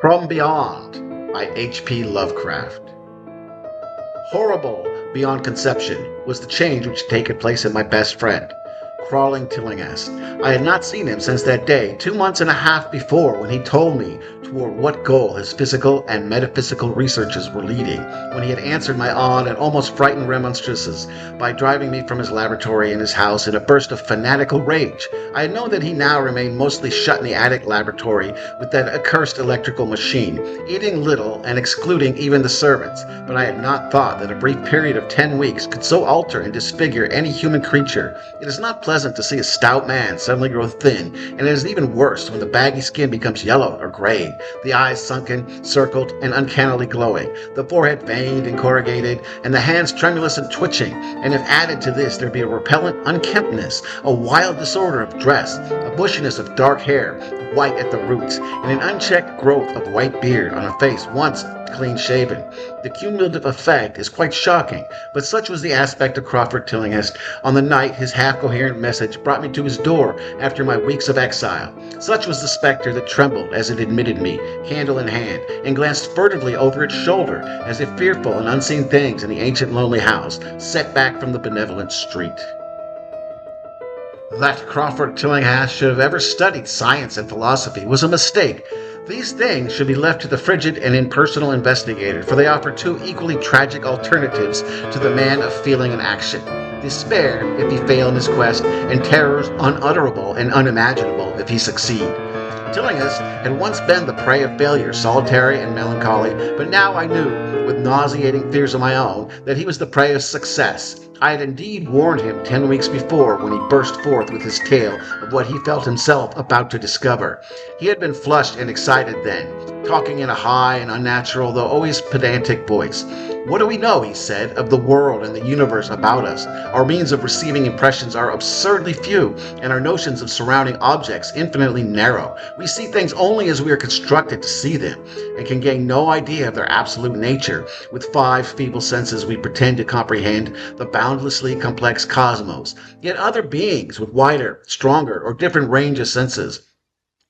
From Beyond by H.P. Lovecraft. Horrible beyond conception was the change which had taken place in my best friend, Crawling Tillinghast. I had not seen him since that day, 2 months and a half before, when he told me toward what goal his physical and metaphysical researches were leading, when he had answered my odd and almost frightened remonstrances by driving me from his laboratory and his house in a burst of fanatical rage. I had known that he now remained mostly shut in the attic laboratory with that accursed electrical machine, eating little and excluding even the servants, but I had not thought that a brief period of 10 weeks could so alter and disfigure any human creature. It is not pleasant to see a stout man suddenly grow thin, and it is even worse when the baggy skin becomes yellow or gray, the eyes sunken, circled, and uncannily glowing, the forehead veined and corrugated, and the hands tremulous and twitching. And if added to this there be a repellent unkemptness, a wild disorder of dress, a bushiness of dark hair, white at the roots, and an unchecked growth of white beard on a face once clean-shaven, the cumulative effect is quite shocking. But such was the aspect of Crawford Tillinghast on the night his half-coherent message brought me to his door after my weeks of exile. Such was the spectre that trembled as it admitted me, candle in hand, and glanced furtively over its shoulder, as if fearful and unseen things in the ancient lonely house, set back from the benevolent street. That Crawford Tillinghast should have ever studied science and philosophy was a mistake. These things should be left to the frigid and impersonal investigator, for they offer two equally tragic alternatives to the man of feeling and action: despair if he fail in his quest, and terrors unutterable and unimaginable if he succeed. Tillinghast had once been the prey of failure, solitary and melancholy, but now I knew, with nauseating fears of my own, that he was the prey of success. I had indeed warned him 10 weeks before when he burst forth with his tale of what he felt himself about to discover. He had been flushed and excited then, talking in a high and unnatural, though always pedantic voice. "What do we know," he said, "of the world and the universe about us? Our means of receiving impressions are absurdly few, and our notions of surrounding objects infinitely narrow. We see things only as we are constructed to see them, and can gain no idea of their absolute nature. With 5 feeble senses we pretend to comprehend the boundlessly complex cosmos. Yet other beings with wider, stronger, or different range of senses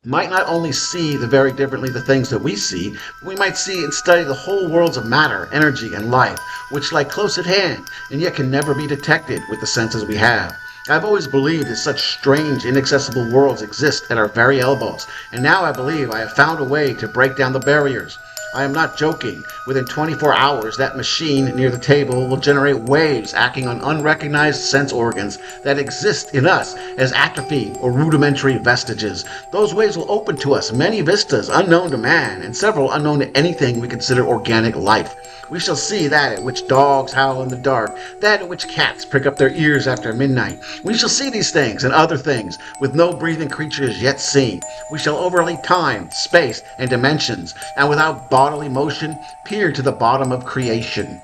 might not only see very differently the things that we see, but we might see and study the whole worlds of matter, energy, and life, which lie close at hand, and yet can never be detected with the senses we have. I've always believed that such strange, inaccessible worlds exist at our very elbows, and now I believe I have found a way to break down the barriers. I am not joking. Within 24 hours, that machine near the table will generate waves acting on unrecognized sense organs that exist in us as atrophied or rudimentary vestiges. Those waves will open to us many vistas unknown to man, and several unknown to anything we consider organic life. We shall see that at which dogs howl in the dark, that at which cats prick up their ears after midnight. We shall see these things and other things with no breathing creatures yet seen. We shall overlay time, space, and dimensions, and without bodily motion peer to the bottom of creation."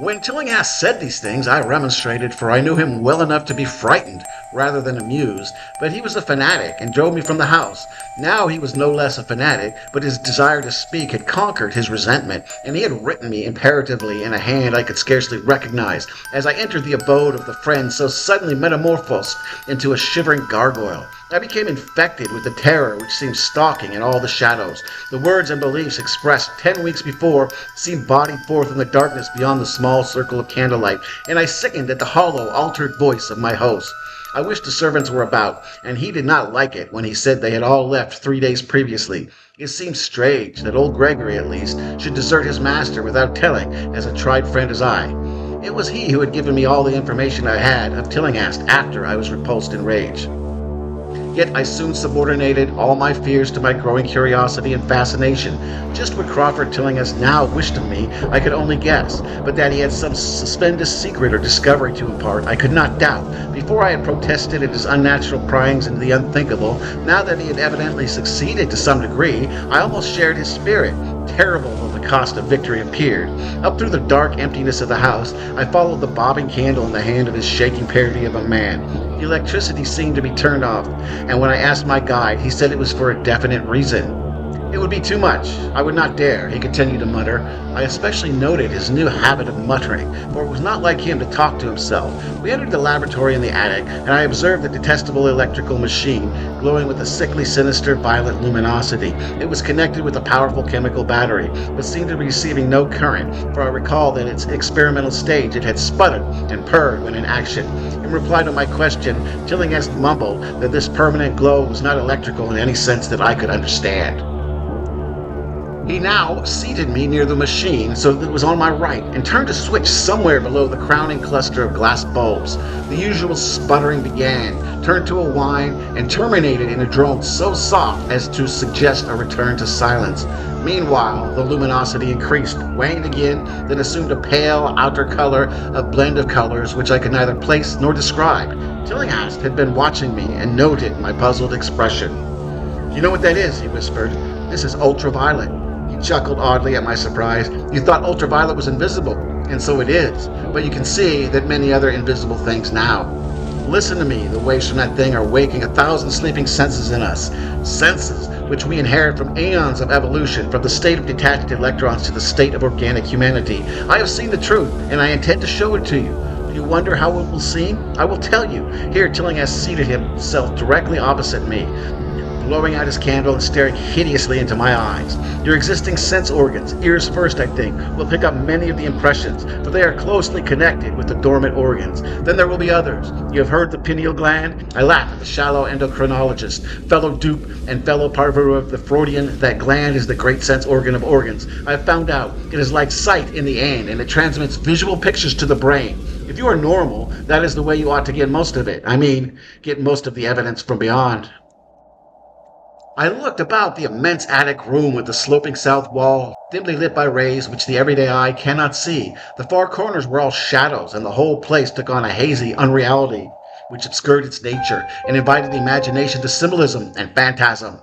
When Tillinghast said these things, I remonstrated, for I knew him well enough to be frightened rather than amused, but he was a fanatic and drove me from the house. Now he was no less a fanatic, but his desire to speak had conquered his resentment, and he had written me imperatively in a hand I could scarcely recognize as I entered the abode of the friend so suddenly metamorphosed into a shivering gargoyle. I became infected with the terror which seemed stalking in all the shadows. The words and beliefs expressed 10 weeks before seemed bodied forth in the darkness beyond the small circle of candlelight, and I sickened at the hollow, altered voice of my host. I wished the servants were about, and he did not like it when he said they had all left 3 days previously. It seemed strange that old Gregory, at least, should desert his master without telling, as a tried friend as I. It was he who had given me all the information I had of Tillinghast after I was repulsed in rage. Yet I soon subordinated all my fears to my growing curiosity and fascination. Just what Crawford Tillinghast now wished of me I could only guess, but that he had some suspended secret or discovery to impart I could not doubt. Before I had protested at his unnatural pryings into the unthinkable, now that he had evidently succeeded to some degree, I almost shared his spirit. Terrible though the cost of victory appeared. Up through the dark emptiness of the house, I followed the bobbing candle in the hand of his shaking parody of a man. The electricity seemed to be turned off, and when I asked my guide, he said it was for a definite reason. It would be too much. I would not dare, he continued to mutter. I especially noted his new habit of muttering, for it was not like him to talk to himself. We entered the laboratory in the attic, and I observed the detestable electrical machine, glowing with a sickly, sinister, violet luminosity. It was connected with a powerful chemical battery, but seemed to be receiving no current, for I recall that in its experimental stage it had sputtered and purred when in action. In reply to my question, Tillinghast mumbled that this permanent glow was not electrical in any sense that I could understand. He now seated me near the machine so that it was on my right and turned a switch somewhere below the crowning cluster of glass bulbs. The usual sputtering began, turned to a whine, and terminated in a drone so soft as to suggest a return to silence. Meanwhile, the luminosity increased, waned again, then assumed a pale outer color, a blend of colors which I could neither place nor describe. Tillinghast had been watching me and noted my puzzled expression. "You know what that is?" he whispered. "This is ultraviolet." He chuckled oddly at my surprise. "You thought ultraviolet was invisible, and so it is, but you can see that many other invisible things now. Listen to me, the waves from that thing are waking 1,000 sleeping senses in us. Senses which we inherit from aeons of evolution, from the state of detached electrons to the state of organic humanity. I have seen the truth, and I intend to show it to you. Do you wonder how it will seem? I will tell you." Here Tillinghast seated himself directly opposite me, blowing out his candle and staring hideously into my eyes. "Your existing sense organs, ears first, I think, will pick up many of the impressions, for they are closely connected with the dormant organs. Then there will be others. You have heard the pineal gland?" I laughed at the shallow endocrinologist, fellow dupe and fellow parvenu of the Freudian. "That gland is the great sense organ of organs. I have found out. It is like sight in the end, and it transmits visual pictures to the brain. If you are normal, that is the way you ought to get most of it. I mean, get most of the evidence from beyond." I looked about the immense attic room with the sloping south wall, dimly lit by rays which the everyday eye cannot see. The far corners were all shadows, and the whole place took on a hazy unreality which obscured its nature and invited the imagination to symbolism and phantasm.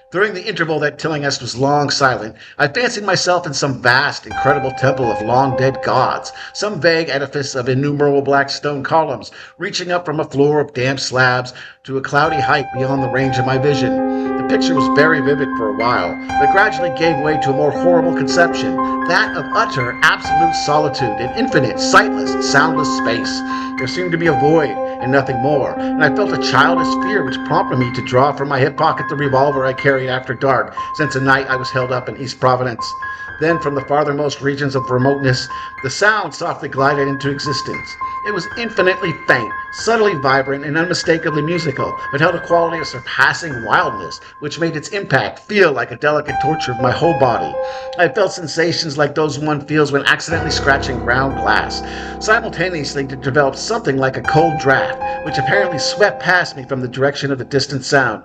During the interval that Tillinghast was long silent, I fancied myself in some vast, incredible temple of long-dead gods, some vague edifice of innumerable black stone columns, reaching up from a floor of damp slabs to a cloudy height beyond the range of my vision. The picture was very vivid for a while, but gradually gave way to a more horrible conception, that of utter, absolute solitude in infinite, sightless, soundless space. There seemed to be a void, and nothing more, and I felt a childish fear which prompted me to draw from my hip pocket the revolver I carried after dark, since at night I was held up in East Providence. Then, from the farthermost regions of remoteness, the sound softly glided into existence. It was infinitely faint, subtly vibrant, and unmistakably musical, but held a quality of surpassing wildness, which made its impact feel like a delicate torture of my whole body. I felt sensations like those one feels when accidentally scratching ground glass. Simultaneously, it developed something like a cold draft, which apparently swept past me from the direction of the distant sound.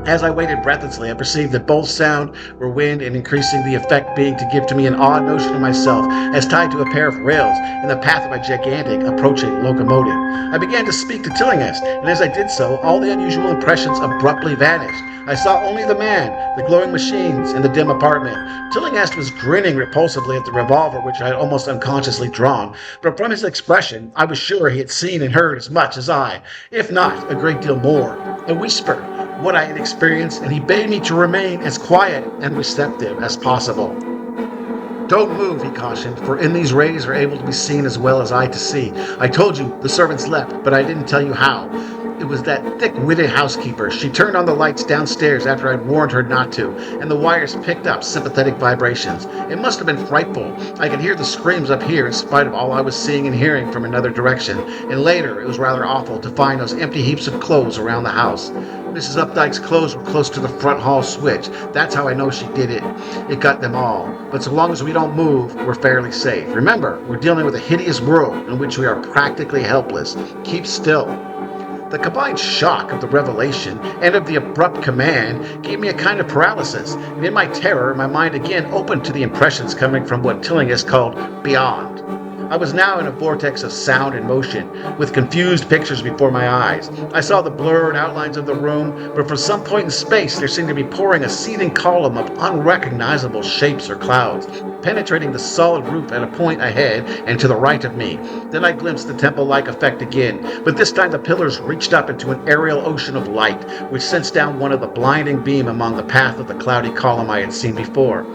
As I waited breathlessly, I perceived that both sound were wind and increasing, the effect being to give to me an odd notion of myself as tied to a pair of rails in the path of a gigantic approaching locomotive. I began to speak to Tillinghast, and as I did so, all the unusual impressions abruptly vanished. I saw only the man, the glowing machines, and the dim apartment. Tillinghast was grinning repulsively at the revolver which I had almost unconsciously drawn, but from his expression I was sure he had seen and heard as much as I, if not a great deal more. I whispered what I had experienced, and he bade me to remain as quiet and receptive as possible. "Don't move," he cautioned, "for in these rays are able to be seen as well as I to see. I told you the servants left, but I didn't tell you how. It was that thick-witted housekeeper. She turned on the lights downstairs after I'd warned her not to, and the wires picked up sympathetic vibrations. It must have been frightful. I could hear the screams up here in spite of all I was seeing and hearing from another direction, and later it was rather awful to find those empty heaps of clothes around the house. Mrs. Updike's clothes were close to the front hall switch. That's how I know she did it. It got them all. But so long as we don't move, we're fairly safe. Remember, we're dealing with a hideous world in which we are practically helpless. Keep still." The combined shock of the revelation and of the abrupt command gave me a kind of paralysis, and in my terror my mind again opened to the impressions coming from what Tillinghast called beyond. I was now in a vortex of sound and motion, with confused pictures before my eyes. I saw the blurred outlines of the room, but from some point in space there seemed to be pouring a seething column of unrecognizable shapes or clouds, penetrating the solid roof at a point ahead and to the right of me. Then I glimpsed the temple-like effect again, but this time the pillars reached up into an aerial ocean of light, which sent down one of the blinding beam among the path of the cloudy column I had seen before.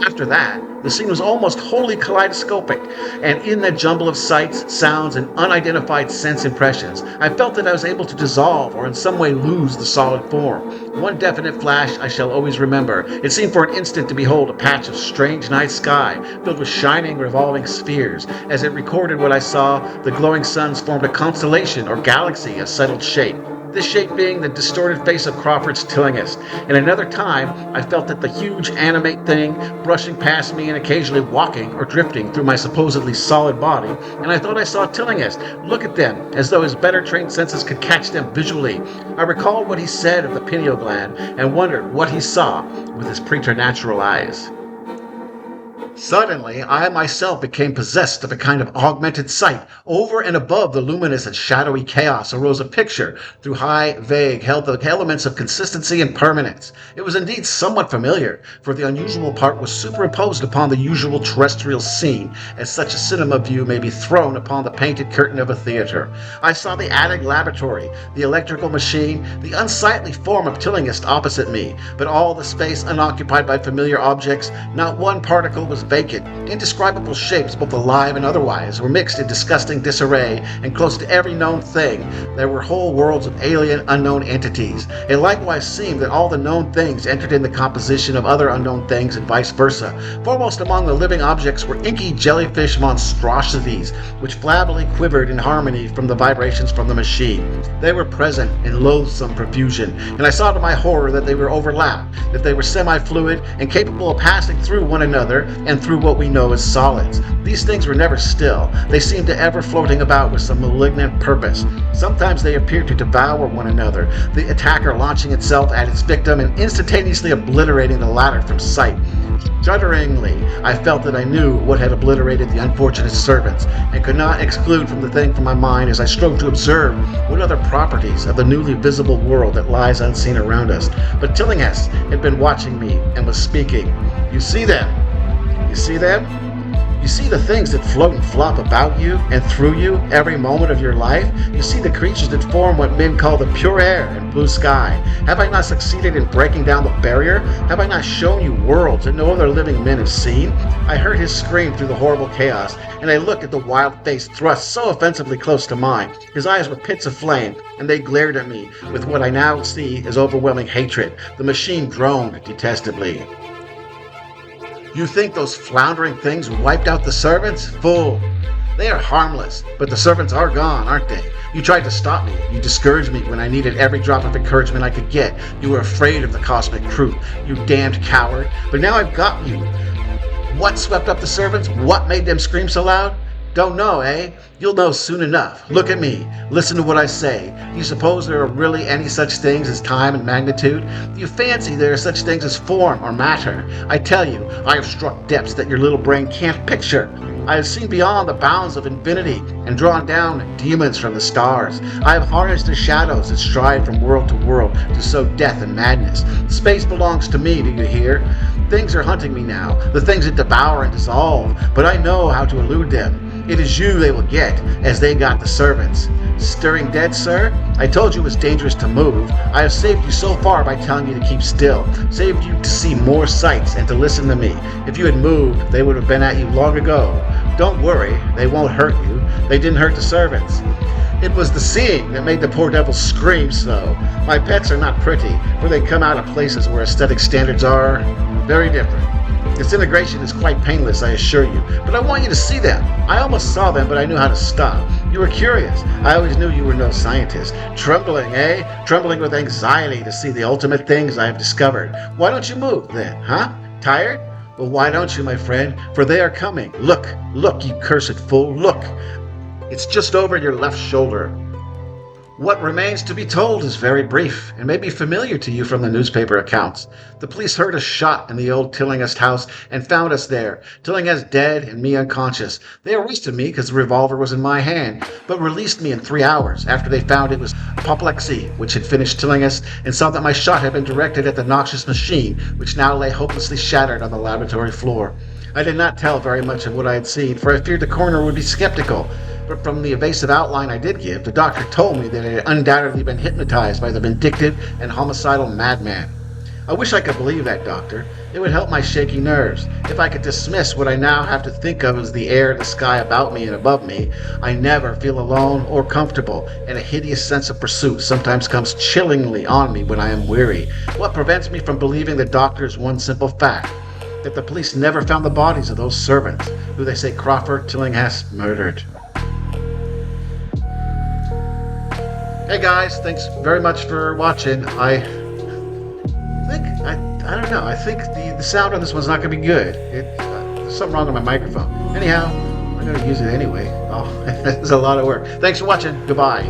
After that, the scene was almost wholly kaleidoscopic, and in that jumble of sights, sounds, and unidentified sense impressions, I felt that I was able to dissolve or in some way lose the solid form. One definite flash I shall always remember. It seemed for an instant to behold a patch of strange night sky, filled with shining, revolving spheres. As it recorded what I saw, the glowing suns formed a constellation or galaxy of settled shape. This shape being the distorted face of Crawford's Tillinghast. In another time, I felt that the huge animate thing brushing past me and occasionally walking or drifting through my supposedly solid body, and I thought I saw Tillinghast look at them as though his better trained senses could catch them visually. I recalled what he said of the pineal gland and wondered what he saw with his preternatural eyes. Suddenly, I myself became possessed of a kind of augmented sight. Over and above the luminous and shadowy chaos arose a picture, through high, vague, held the elements of consistency and permanence. It was indeed somewhat familiar, for the unusual part was superimposed upon the usual terrestrial scene, as such a cinema view may be thrown upon the painted curtain of a theater. I saw the attic laboratory, the electrical machine, the unsightly form of Tillinghast opposite me, but all the space unoccupied by familiar objects, not one particle was vacant. Indescribable shapes, both alive and otherwise, were mixed in disgusting disarray, and close to every known thing there were whole worlds of alien, unknown entities. It likewise seemed that all the known things entered in the composition of other unknown things and vice versa. Foremost among the living objects were inky jellyfish monstrosities, which flabbily quivered in harmony from the vibrations from the machine. They were present in loathsome profusion, and I saw to my horror that they were overlapped, that they were semi-fluid and capable of passing through one another and through what we know as solids. These things were never still. They seemed to ever floating about with some malignant purpose. Sometimes they appeared to devour one another, the attacker launching itself at its victim and instantaneously obliterating the latter from sight. Shudderingly, I felt that I knew what had obliterated the unfortunate servants, and could not exclude from the thing from my mind as I strove to observe what other properties of the newly visible world that lies unseen around us. But Tillinghast had been watching me and was speaking. "You see them? You see them? You see the things that float and flop about you and through you every moment of your life? You see the creatures that form what men call the pure air and blue sky. Have I not succeeded in breaking down the barrier? Have I not shown you worlds that no other living men have seen?" I heard his scream through the horrible chaos, and I looked at the wild face thrust so offensively close to mine. His eyes were pits of flame, and they glared at me with what I now see as overwhelming hatred. The machine droned detestably. "You think those floundering things wiped out the servants? Fool! They are harmless, but the servants are gone, aren't they? You tried to stop me. You discouraged me when I needed every drop of encouragement I could get. You were afraid of the cosmic truth, you damned coward. But now I've got you. What swept up the servants? What made them scream so loud? Don't know, eh? You'll know soon enough. Look at me. Listen to what I say. Do you suppose there are really any such things as time and magnitude? Do you fancy there are such things as form or matter? I tell you, I have struck depths that your little brain can't picture. I have seen beyond the bounds of infinity and drawn down demons from the stars. I have harnessed the shadows that stride from world to world to sow death and madness. Space belongs to me, do you hear? Things are hunting me now, the things that devour and dissolve, but I know how to elude them. It is you they will get, as they got the servants. Stirring dead, sir? I told you it was dangerous to move. I have saved you so far by telling you to keep still, saved you to see more sights and to listen to me. If you had moved, they would have been at you long ago. Don't worry, they won't hurt you. They didn't hurt the servants. It was the seeing that made the poor devils scream so. My pets are not pretty, for they come out of places where aesthetic standards are very different. Disintegration is quite painless, I assure you, but I want you to see them. I almost saw them, but I knew how to stop. You were curious. I always knew you were no scientist. Trembling, eh? Trembling with anxiety to see the ultimate things I have discovered. Why don't you move, then, huh? Tired? Well, why don't you, my friend? For they are coming. Look, look, you cursed fool, look. It's just over your left shoulder. What remains to be told is very brief, and may be familiar to you from the newspaper accounts. The police heard a shot in the old Tillinghast house and found us there, Tillinghast dead and me unconscious. They arrested me because the revolver was in my hand, but released me in 3 hours after they found it was apoplexy, which had finished Tillinghast, and saw that my shot had been directed at the noxious machine, which now lay hopelessly shattered on the laboratory floor. I did not tell very much of what I had seen, for I feared the coroner would be skeptical. But from the evasive outline I did give, the doctor told me that I had undoubtedly been hypnotized by the vindictive and homicidal madman. I wish I could believe that, Doctor. It would help my shaky nerves. If I could dismiss what I now have to think of as the air, the sky about me and above me, I never feel alone or comfortable, and a hideous sense of pursuit sometimes comes chillingly on me when I am weary. What prevents me from believing the doctor's one simple fact? That the police never found the bodies of those servants, who they say Crawford Tillinghast murdered. Hey guys, thanks very much for watching. I don't know. I think the sound on this one's not going to be good. There's something wrong with my microphone. Anyhow, I'm going to use it anyway. Oh, it's a lot of work. Thanks for watching. Goodbye.